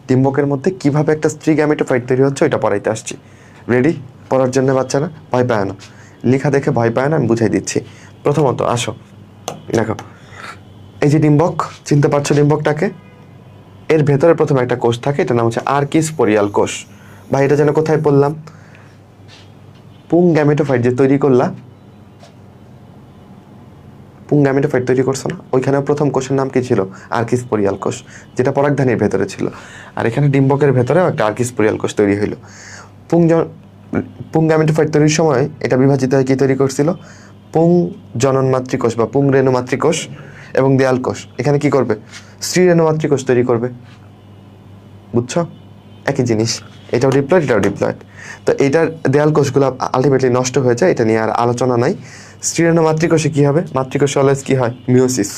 ডিম্বকের মধ্যে কিভাবে একটা স্ত্রী গ্যামেটোফাইট তৈরি হচ্ছে ওইটা পড়াইতে আসছি। রেডি পড়ার জন্য বাচ্চারা? ভয় পায় না, লেখা দেখে ভয় পায় না, আমি বুঝাই দিচ্ছি। প্রথমত আসো, দেখো এই যে ডিম্বক, চিনতে পারছো ডিম্বকটাকে? এর ভেতরে প্রথমে একটা কোষ থাকে, এটার নাম হচ্ছে আর্কিস্পোরিয়াল কোষ। ভাই এটা যেন কোথায় পড়লাম? পুং গ্যামেটোফাইট যে তৈরি করলা, পুং গ্যামেটোফাইট তৈরি করছো না, ওইখানে প্রথম কোষের নাম কি ছিল? আর্কিস্পোরিয়াল কোষ, যেটা পরাগধানীর ভেতরে ছিল। আর এখানে ডিম্বকের ভেতরেও একটা আর্কিস্পোরিয়াল কোষ তৈরি হইল। পুং গ্যামেটোফাইট তৈরির সময় এটা বিভাজিত হয়ে কি তৈরি করছিল? পুং জনন মাতৃকোষ বা পুং রেণু মাতৃকোষ এবং দেয়াল কোষ। এখানে কি করবে? স্ত্রী রেণু মাতৃকোষ তৈরি করবে। বুঝছো? একই জিনিস, এটাও ডিপ্লয়েড, এটাও ডিপ্লয়েড। তো এইটার দেয়াল কোষগুলো আলটিমেটলি নষ্ট হয়ে যায়, এটা নিয়ে আর আলোচনা নাই। স্ত্রী রেণু মাতৃকোষে কি হবে? মাতৃকোষে অলওয়েজ কি হয়? মিওসিস।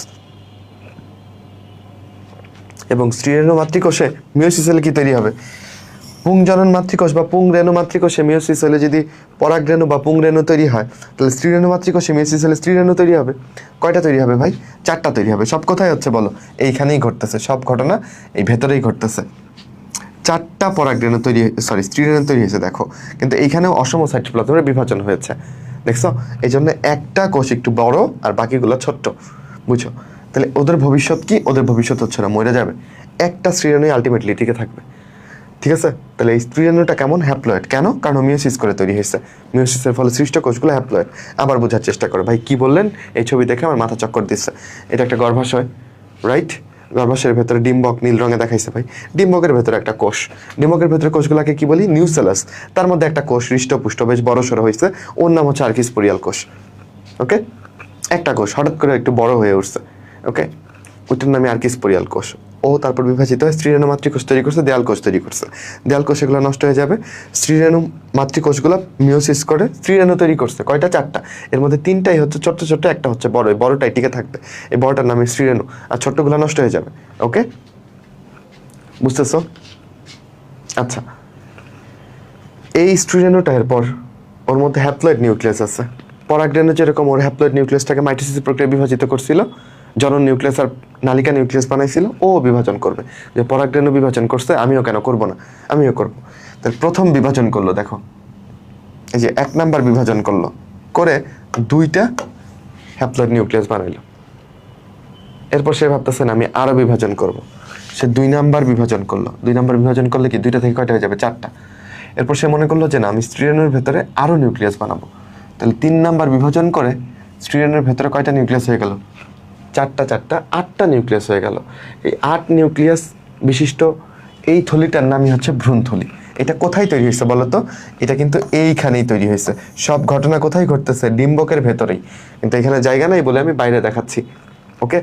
এবং স্ত্রী রেণু মাতৃকোষে মিওসিস হলে কি তৈরি হবে? পুং জনন মাতৃকোষ বা পুং রেণু মাতৃকোষে মিওসিস হলে যদি পরাগ রেণু বা পুং রেণু তৈরি হয়, তাহলে স্ত্রী রেণু মাতৃকোষে মিওসিস হলে স্ত্রী রেণু তৈরি হবে। কয়টা তৈরি হবে ভাই? 4টা তৈরি হবে। সব কোথায় হচ্ছে বলো? এইখানেই ঘটতেছে, সব ঘটনা এই ভেতরেই ঘটতেছে। 4টা পরাগ রেণু তৈরি, সরি স্ত্রী রেণু তৈরি হয়েছে দেখো। কিন্তু এইখানেও অসম সাইটোপ্লাজমের বিভাজন হয়েছে, দেখছো? এই জন্য একটা কোষ একটু বড় আর বাকিগুলো ছোট্ট, বুঝছো? তাহলে ওদের ভবিষ্যৎ কি? ওদের ভবিষ্যৎ হচ্ছে না, মরে যাবে। একটা স্ত্রী রেণুই আলটিমেটলি টিকে থাকবে, ঠিক আছে? তাহলে এই স্ত্রী রেণুটা কেমন? হ্যাপ্লয়েড। কেন? কারণ মিওসিস করে তৈরি হয়েছে। মিওসিসের ফলে সৃষ্ট কোষগুলো হ্যাপ্লয়েড। আবার বোঝার চেষ্টা করো। ভাই কি বললেন? এই ছবি দেখে আমার মাথা চক্কর দিচ্ছে। এটা একটা গর্ভাশয়, রাইট? গর্ভাশয়ের ভেতরে ডিম্বক নীল রঙে দেখাইছে ভাই। ডিম্বকের ভেতরে একটা কোষ, ডিম্বকের ভেতরে কোষগুলোকে কি বলি? নিউসেলাস। তার মধ্যে একটা কোষ হৃষ্টপুষ্ট বেশ বড় সড়ো হয়েছে, ওর নাম হচ্ছে আর্কিস্পোরিয়াল কোষ। ওকে, একটা কোষ হঠাৎ করে একটু বড় হয়ে উঠছে, ওকে, ওইটার নামে আর্কিস্পোরিয়াল কোষ। ও তারপর বিভাজিত হয়, স্ত্রী রেণু মাতৃকোষ তৈরি করছে, দেয়াল কোষ তৈরি করছে। দেয়াল কোষ এগুলো নষ্ট হয়ে যাবে। স্ত্রী রেণু মাতৃকোষগুলো মিওসিস করে স্ত্রী রেণু তৈরি করছে। কয়টা? 4টা। এর মধ্যে 3টাই হচ্ছে ছোট্ট ছোট্ট, একটা হচ্ছে বড়। এই বড়টাই টিকে থাকবে, এই বড়টার নামে স্ত্রী রেণু, আর ছোট্টগুলো নষ্ট হয়ে যাবে। ওকে, বুঝতেছো? আচ্ছা, এই স্ত্রী রেণুটা এরপর ওর মধ্যে হ্যাপ্লয়েড নিউক্লিয়াস আছে। পরাগ রেণু যেরকম ওর হ্যাপ্লয়েড নিউক্লিয়াসটাকে মাইটোসিস প্রক্রিয়ায় বিভাজিত করছিল, জনন নিউক্লিয়াস আর নালিকা নিউক্লিয়াস বানাইছিল, ও বিভাজন করবে। যে পরাগ রেণু বিভাজন করছে, আমিও কেন করব না? আমিও করব। তাহলে প্রথম বিভাজন করলো, দেখো এই যে 1 নাম্বার বিভাজন করলো, করে 2টা হ্যাপ্লয়েড নিউক্লিয়াস বানাইলো। এরপর সে ভাবতেছে না আমি আরো বিভাজন করব, সে 2 নাম্বার বিভাজন করলো। 2 নাম্বার বিভাজন করলে কি 2টা থেকে কয়টা হয়ে যাবে? 4টা। এরপর সে মনে করলো যে না আমি স্ত্রী রেণুর ভেতরে আরো নিউক্লিয়াস বানাবো। তাহলে 3 নাম্বার বিভাজন করে স্ত্রী রেণুর ভেতরে কয়টা নিউক্লিয়াস হয়ে গেল? 4টা 8টা নিউক্লিয়াস হয়ে গেল। এই 8 নিউক্লিয়াস বিশিষ্ট এই থলিটার নামই হচ্ছে ভ্রূণথলি। এটা কোথায় তৈরি হয়েছে বলো তো? এটা কিন্তু এইখানেই তৈরি হয়েছে। সব ঘটনা কোথায় ঘটতেছে? ডিম্বকের ভেতরেই। কিন্তু এখানে জায়গা নাই বলে আমি বাইরে দেখাচ্ছি। ওকে,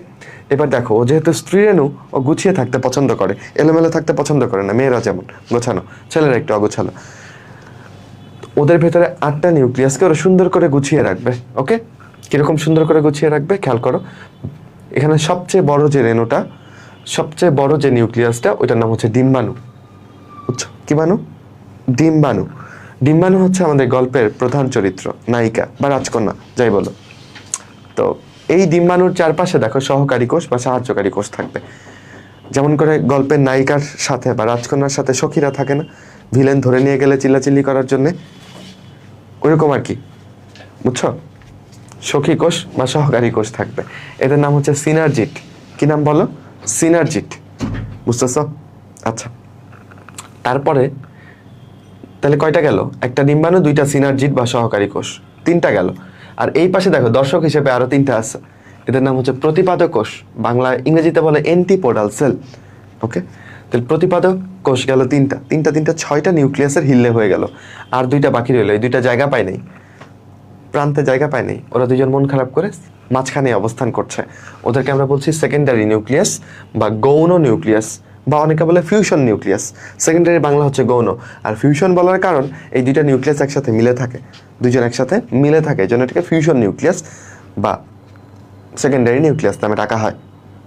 এবার দেখো, ও যেহেতু স্ত্রী রেণু, ও গুছিয়ে থাকতে পছন্দ করে, এলোমেলো থাকতে পছন্দ করে না। মেয়েরা যেমন গোছানো, ছেলেরা একটু অগোছালো। ওদের ভেতরে 8টা নিউক্লিয়াসকে ওরা সুন্দর করে গুছিয়ে রাখবে। ওকে, কিরকম সুন্দর করে গুছিয়ে রাখবে খেয়াল করো। এখানে সবচেয়ে বড় যে রেণুটা, সবচেয়ে বড় যে নিউক্লিয়াসটা, ওইটার নাম হচ্ছে ডিম্বাণু। বুঝছো? কি বাণু? ডিম্বাণু। ডিম্বাণু হচ্ছে আমাদের গল্পের প্রধান চরিত্র, নায়িকা বা রাজকন্যা, যাই বলো। তো এই ডিম্বাণুর চারপাশে দেখো সহকারী কোষ বা সাহায্যকারী কোষ থাকবে। যেমন করে গল্পের নায়িকার সাথে বা রাজকন্যার সাথে সখীরা থাকে না, ভিলেন ধরে নিয়ে গেলে চিল্লাচিল্লি করার জন্যে, ওইরকম আর কি। বুঝছো? সখী কোষ বা সহকারী কোষ থাকবে। এদের নাম হচ্ছে সিনার্জিট। কি নাম বলো? সিনার্জিট। বুঝতেছো? আচ্ছা, তারপরে তাহলে কয়টা গেল? একটা ডিম্বাণু, 2টা সিনার্জিট বা সহকারী কোষ, 3টা গেল। আর এই পাশে দেখো দর্শক হিসেবে আরো 3টা আছে। এদের নাম হচ্ছে প্রতিপাদক কোষ, বাংলা ইংরেজিতে বলে এন্টিপোডাল সেল। ওকে, তাহলে প্রতিপাদক কোষ গেল 3টা, 6টা নিউক্লিয়াসের হিল্লে হয়ে গেল। আর 2টা বাকি রইল, এই 2টা জায়গা পায় নাই, প্রান্তে জায়গা পায় নাই। ওরা 2জন মন খারাপ করে মাঝখানে অবস্থান করছে। ওদেরকে আমরা বলছি সেকেন্ডারি নিউক্লিয়াস বা গৌণ নিউক্লিয়াস, বা অনেকে বলে ফিউশন নিউক্লিয়াস। সেকেন্ডারি বাংলা হচ্ছে গৌণ, আর ফিউশন বলার কারণ এই 2টা নিউক্লিয়াস একসাথে মিলে থাকে, 2জন একসাথে মিলে থাকে, এই জন্য এটাকে ফিউশন নিউক্লিয়াস বা সেকেন্ডারি নিউক্লিয়াস নামে ডাকা হয়।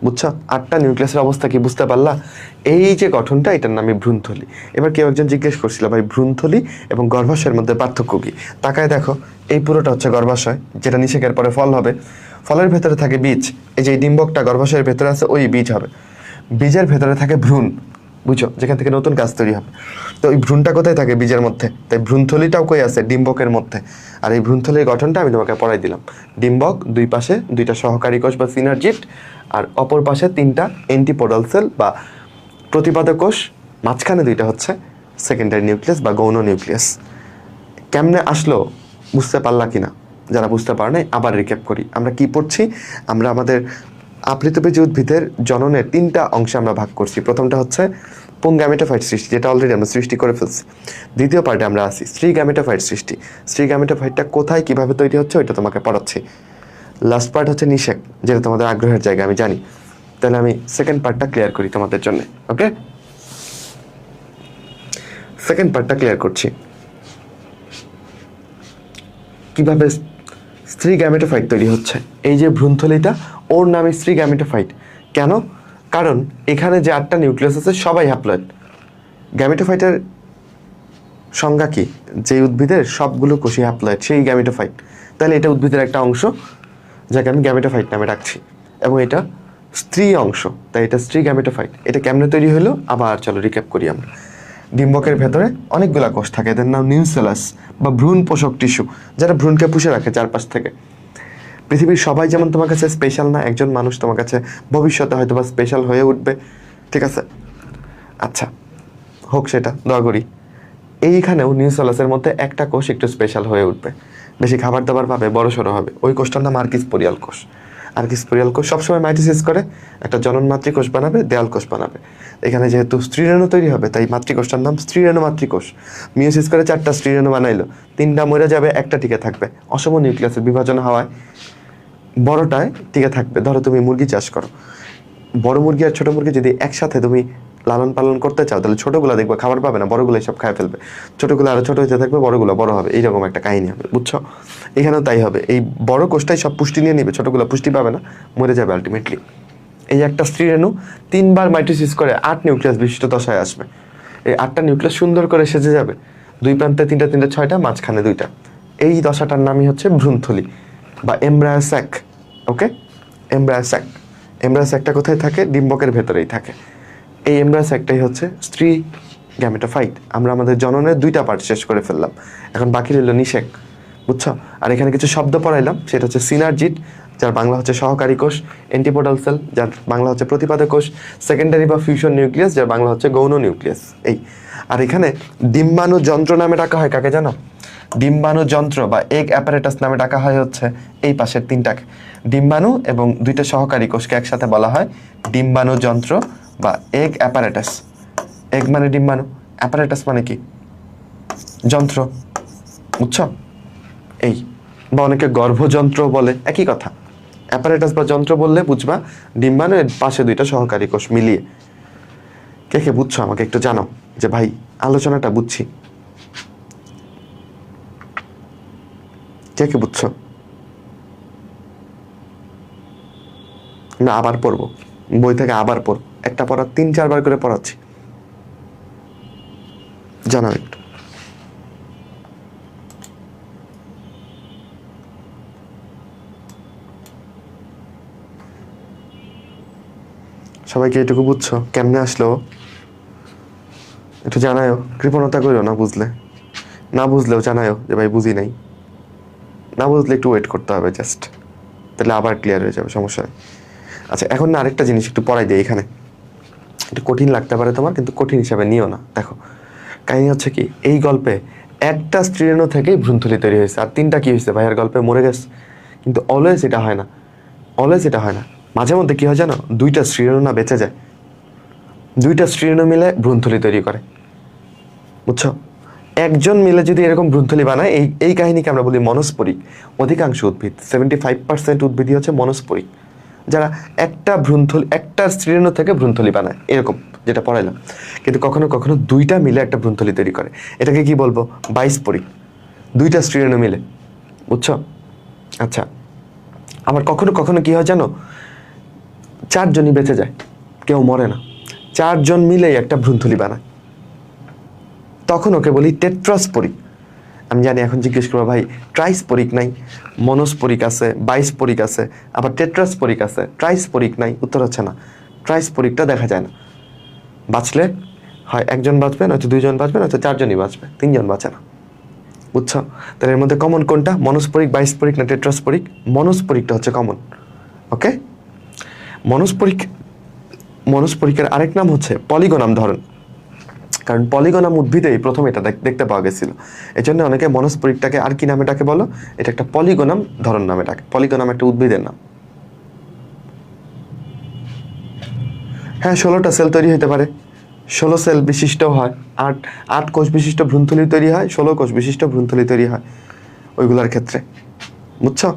বুঝছো? 8টা নিউক্লিয়াসের অবস্থা কি বুঝতে পারলা? এই যে গঠনটা, এটার নামই ভ্রূণথলি। এবার কেউ একজন জিজ্ঞেস করছিল ভাই ভ্রূণথলি এবং গর্ভাশয়ের মধ্যে পার্থক্য কি? তাকায় দেখো, এই পুরোটা হচ্ছে গর্ভাশয়, যেটা নিষেকের পরে ফল হবে। ফলের ভেতরে থাকে বীজ। এই যে ডিম্বকটা গর্ভাশয়ের ভেতরে আছে, ওই বীজ হবে। বীজের ভেতরে থাকে ভ্রূণ। বুঝছো, যেখান থেকে নতুন গাছ তৈরি হবে। তো ওই ভ্রূণটা কোথায় থাকে? বীজের মধ্যে। তাই ভ্রূণথলিটাও কই আছে? ডিম্বকের মধ্যে। আর এই ভ্রূণথলির গঠনটা আমি তোমাকে পড়াই দিলাম। ডিম্বক, দুই পাশে দুইটা সহকারী কোষ বা সিনার্জিট, আর অপর পাশে তিনটা অ্যান্টিপোডাল সেল বা প্রতিপাদক কোষ, মাঝখানে দুইটা হচ্ছে সেকেন্ডারি নিউক্লিয়াস বা গৌণ নিউক্লিয়াস। কেমনে আসলো বুঝতে পারলা কিনা? যারা বুঝতে পারে নাই আবার রিক্যাপ করি। আমরা কি পড়ছি? আমরা আমাদের আপৃতবীজ উদ্ভিদের জননের 3টা অংশে আমরা ভাগ করছি। প্রথমটা হচ্ছে পুং গ্যামেটোফাইট সৃষ্টি, যেটা অলরেডি আমরা সৃষ্টি করে ফেলছি। দ্বিতীয় পার্টে আমরা আছি স্ত্রী গ্যামেটোফাইট সৃষ্টি। স্ত্রী গ্যামেটোফাইটটা কোথায় কিভাবে তৈরি হচ্ছে ওইটা তোমাকে পড়াচ্ছি। লাস্ট পার্ট হচ্ছে নিষেক, যেটা তোমাদের আগ্রহের জায়গা আমি জানি। তাহলে আমি সেকেন্ড পার্টটা ক্লিয়ার করি তোমাদের জন্য। ওকে, সেকেন্ড পার্টটা ক্লিয়ার করছি। কিভাবে স্ত্রী গ্যামেটোফাইট তৈরি হচ্ছে? এই যে ভ্রূণথলিটা, ওর নাম স্ত্রী গ্যামেটোফাইট। কেন? কারণ এখানে যে 8টা নিউক্লিয়াস আছে সবাই হ্যাপ্লয়েড। গ্যামেটোফাইটের সংজ্ঞা কি? যে উদ্ভিদের সবগুলো কোষই হ্যাপ্লয়েড, সেই গ্যামেটোফাইট। তাহলে এটা উদ্ভিদের একটা অংশ, যাকে আমি গ্যামেটোফাইট নামে ডাকছি, এবং এটা স্ত্রী অংশ, তাই এটা স্ত্রী গ্যামেটোফাইট। এটা কেমনে তৈরি হলো আবার চলো রিক্যাপ করি আমরা। ডিম্বকের ভেতরে অনেকগুলা কোষ থাকে, এদের নাম নিউসেলাস বা ভ্রূণ পোষক টিস্যু, যারা ভ্রূণকে পুষে রাখে চারপাশ থেকে। পৃথিবীর সবাই যেমন তোমার কাছে স্পেশাল না, একজন মানুষ তোমার কাছে ভবিষ্যতে হয়তো বা স্পেশাল হয়ে উঠবে, ঠিক আছে? আচ্ছা, হোক, সেটা দোয়া করি। এইখানেও নিউসেলাসের মধ্যে একটা কোষ একটু স্পেশাল হয়ে উঠবে, বেশি খাবার দাবার পাবে, বড় সড়ো হবে। ওই কোষটার নাম আর্কিস্পোরিয়াল কোষ। আর্কিস্পোরিয়াল কোষ সবসময় মাইটোসিস করে একটা জনন মাতৃকোষ বানাবে, দেয়াল কোষ বানাবে। এখানে যেহেতু স্ত্রীরেণু তৈরি হবে, তাই মাতৃকোষটার নাম স্ত্রীরেণু মাতৃকোষ। মিওসিস করে 4টা স্ত্রীরেণু বানাইলো, 3টা মরে যাবে, একটা টিকে থাকবে। অসম নিউক্লিয়াসের বিভাজন হওয়ায় বড়টায় টিকে থাকবে। ধরো তুমি মুরগি চাষ করো, বড় মুরগি আর ছোট মুরগি যদি একসাথে তুমি লালন পালন করতে চাও, তাহলে ছোটগুলো দেখবে খাবার পাবে না, বড়গুলো সব খায় ফেলবে। ছোটগুলো আরো ছোট হতে থাকবে, বড়গুলো বড় হবে, এইরকম একটা কাহিনী হবে, বুঝছো? এখানেও তাই হবে। এই বড় কোষটাই সব পুষ্টি নিয়ে নিবে, ছোটগুলো পুষ্টি পাবে না, মরে যাবে আলটিমেটলি। এই একটা স্ত্রীরেণু 3বার মাইটোসিস করে 8 নিউক্লিয়াস বিশিষ্ট দশায় আসবে। এই 8টা নিউক্লিয়াস সুন্দর করে সেজে যাবে, দুই প্রান্তে 3টা 3টা 6টা, মাঝখানে 2টা। এই দশাটার নামই হচ্ছে ভ্রূণথলি বা এমব্রায়ো স্যাক। ওকে, এমব্রায়ো স্যাক। এমব্রায়ো স্যাকটা কোথায় থাকে? ডিম্বকের ভেতরেই থাকে। এই এমব্রায়ো স্যাকটাই হচ্ছে স্ত্রী গ্যামেটোফাইট। আমরা আমাদের জননের 2টা পার্ট শেষ করে ফেললাম, এখন বাকি রইল নিষেক, বুঝছো? আর এখানে কিছু শব্দ পড়াইলাম, সেটা হচ্ছে সিনার্জিট, যার বাংলা হচ্ছে সহকারী কোষ, অ্যান্টিপোডাল সেল, যার বাংলা হচ্ছে প্রতিপাদক কোষ, সেকেন্ডারি বা ফিউশন নিউক্লিয়াস, যার বাংলা হচ্ছে গৌণ নিউক্লিয়াস। এই আর এখানে ডিম্বাণু যন্ত্র নামে ডাকা হয় কাকে জানো? ডিম্বাণু যন্ত্র বা এগ অ্যাপারেটাস নামে ডাকা হয় হচ্ছে এই পাশের 3টাকে। ডিম্বাণু এবং 2টা সহকারী কোষকে একসাথে বলা হয় ডিম্বাণু যন্ত্র বা এগ অ্যাপারেটাস। এগ মানে ডিম্বাণু, অ্যাপারেটাস মানে কি? যন্ত্র, বুঝছো? এই বা অনেকে গর্ভযন্ত্র বলে, একই কথা। অ্যাপারেটাস বা যন্ত্র বললে বুঝবা ডিম্বাণু, এর পাশে 2টা সহকারী কোষ মিলিয়ে। কে কে বুঝছো আমাকে একটু জানাও যে ভাই আলোচনাটা বুঝছি। কে কে বুঝছো? না আবার পড়বো, বই থেকে আবার পড়বো, একটা পড়া 3-4 বার করে পড়াচ্ছি, জানাও একটু। সবাইকে এটুকু বুঝছো কেমনে আসলো একটু জানায়ও, কৃপণতা করো না, বুঝলে না বুঝলেও জানায়ও যে ভাই বুঝি নাই। না বুঝলে একটু ওয়েট করতে হবে জাস্ট, তাহলে আবার ক্লিয়ার হয়ে যাবে, সমস্যা নেই। আচ্ছা, এখন না আরেকটা জিনিস একটু পড়াই দিই। এখানে একটু কঠিন লাগতে পারে তোমার, কিন্তু কঠিন হিসাবে নিও না। দেখো কাহিনী হচ্ছে কি, এই গল্পে একটা স্ত্রীরেণু থেকেই ভ্রূণথলি তৈরি হয়েছে, আর 3টা কি হয়েছে ভাইয়ের গল্পে মরে গেছে। কিন্তু অলওয়েজ এটা হয় না, অলওয়েজ এটা হয় না। মাঝে মধ্যে কি হয় জানো? 2টা স্ত্রীরেণু না বেঁচে যায়, 2টা স্ত্রীরেণু মিলে ভ্রূণথলি তৈরি করে, বুঝছো? একজন মিলে যদি এরকম ভ্রূণথলি বানায়, এই কাহিনীকে আমরা বলি মনস্পরিক। অধিকাংশ উদ্ভিদ 75% উদ্ভিদই হচ্ছে মনস্পরিক, যারা একটা ভ্রূণথলি, একটা স্ত্রীরেণু থেকে ভ্রূণথলি বানায়, এরকম যেটা পড়াইলাম। কিন্তু কখনো কখনো 2টা মিলে একটা ভ্রূণথলি তৈরি করে, এটাকে কি বলবো? বাইস্পরিক, 2টা স্ত্রীরেণু মিলে, বুঝছো? আচ্ছা, আবার কখনো কখনো কি হয় জানো? 4 জনই বেঁচে যায়, কেউ মরে না, 4 জন মিলেই একটা ভ্রূণথলি বানায়, তখন ওকে বলি টেট্রাস্পরিক। আমি জানি এখন জিজ্ঞেস করবো ভাই ট্রাইস্পরিক নাই, মনোস্পরিক আছে, বাইস্পরিক আছে, আবার টেট্রাস্পরিক আছে, ট্রাইস্পরিক নাই। উত্তর হচ্ছে না, ট্রাইস্পরিকটা দেখা যায় না, বাঁচলে হয় একজন বাঁচবে, নয়তো দুইজন বাঁচবে, নয়তো চারজনই বাঁচবে, তিনজন বাঁচে না। বুঝছো? তাহলে এর মধ্যে কমন কোনটা? মনস্পরিক, বাইস্পরিক না টেট্রাস্পরিক? মনস্পরিকটা হচ্ছে কমন। ওকে, মনস্পরিকের আরেক নাম হচ্ছে পলিগোনাম ধরন, কারণ পলিগোনাম উদ্ভিদেই প্রথম এটা দেখতে পাওয়া গেছিল। এই জন্য অনেকে মনস্পরিকটাকে আর কি নামে ডাকে বলো? এটা একটা পলিগোনাম ধরন নামে ডাকে। পলিগোনাম একটা উদ্ভিদের নাম। হ্যাঁ, 16টা সেল তৈরি হতে পারে, 16 সেল বিশিষ্ট হয়, 8 কোষ বিশিষ্ট ভ্রূণথলি তৈরি হয়, 16 কোষ বিশিষ্ট ভ্রূণথলি তৈরি হয় ওইগুলোর ক্ষেত্রে। বুঝছো?